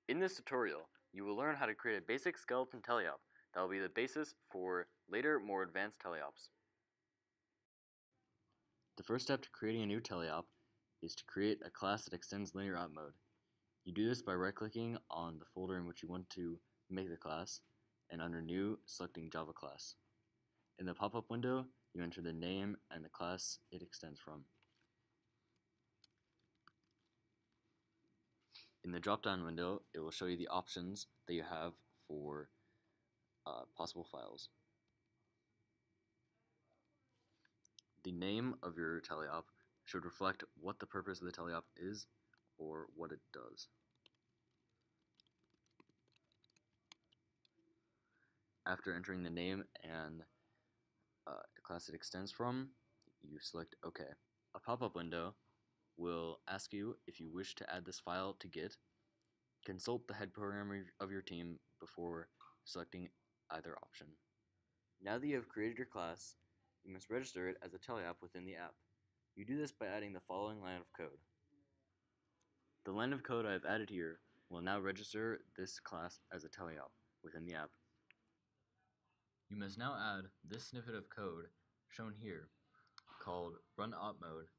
In this tutorial, you will learn how to create a basic skeleton TeleOp that will be the basis for later, more advanced TeleOps. The first step to creating a new TeleOp is to create a class that extends linear op mode. You do this by right-clicking on the folder in which you want to make the class, and under New, selecting Java class. In the pop-up window, you enter the name and the class it extends from. In the drop-down window, it will show you the options that you have for possible files. The name of your teleop should reflect what the purpose of the teleop is or what it does. After entering the name and the class it extends from, you select OK. A pop-up window will ask you if you wish to add this file to Git. Consult the head programmer of your team before selecting either option. Now that you have created your class, you must register it as a teleop within the app. You do this by adding the following line of code. The line of code I have added here will now register this class as a teleop within the app. You must now add this snippet of code shown here called runOpMode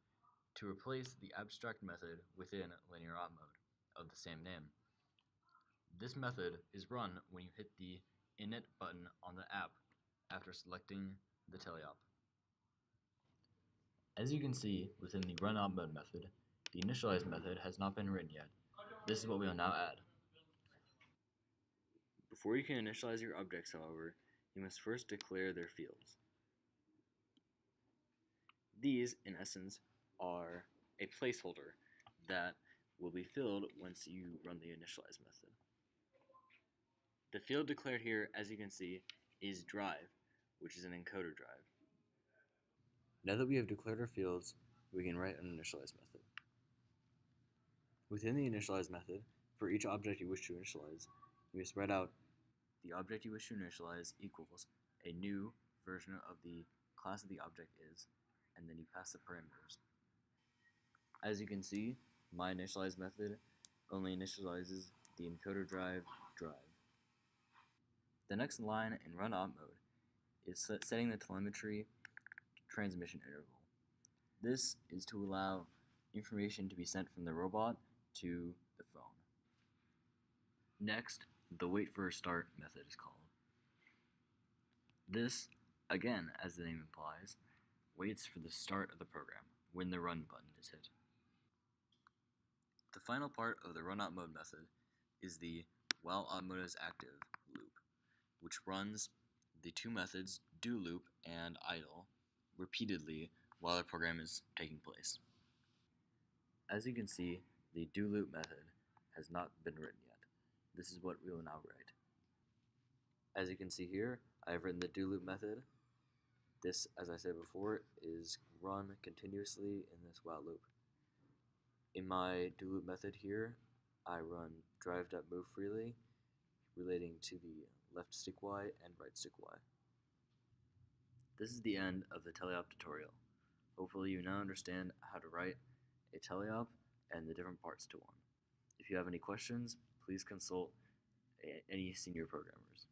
to replace the abstract method within linear op mode of the same name. This method is run when you hit the init button on the app after selecting the teleop. As you can see within the runOpMode method, the initialize method has not been written yet. This is what we will now add. Before you can initialize your objects, however, you must first declare their fields. These, in essence, are a placeholder that will be filled once you run the initialize method. The field declared here, as you can see, is drive, which is an encoder drive. Now that we have declared our fields, we can write an initialize method. Within the initialize method, for each object you wish to initialize, you must write out the object you wish to initialize equals a new version of the class that the object is, and then you pass the parameters. As you can see, my initialize method only initializes the encoder drive. The next line in runOp mode is setting the telemetry transmission interval. This is to allow information to be sent from the robot to the phone. Next, the wait for a start method is called. This, again, as the name implies, waits for the start of the program when the run button is hit. The final part of the runOpMode method is the while op mode is active loop, which runs the two methods do loop and idle repeatedly while the program is taking place. As you can see, the do loop method has not been written yet. This is what we will now write. As you can see here, I have written the do loop method. This, as I said before, is run continuously in this while loop. In my do loop method here, I run drive.moveFreely relating to the left stick Y and right stick Y. This is the end of the teleop tutorial. Hopefully you now understand how to write a teleop and the different parts to one. If you have any questions, please consult any senior programmers.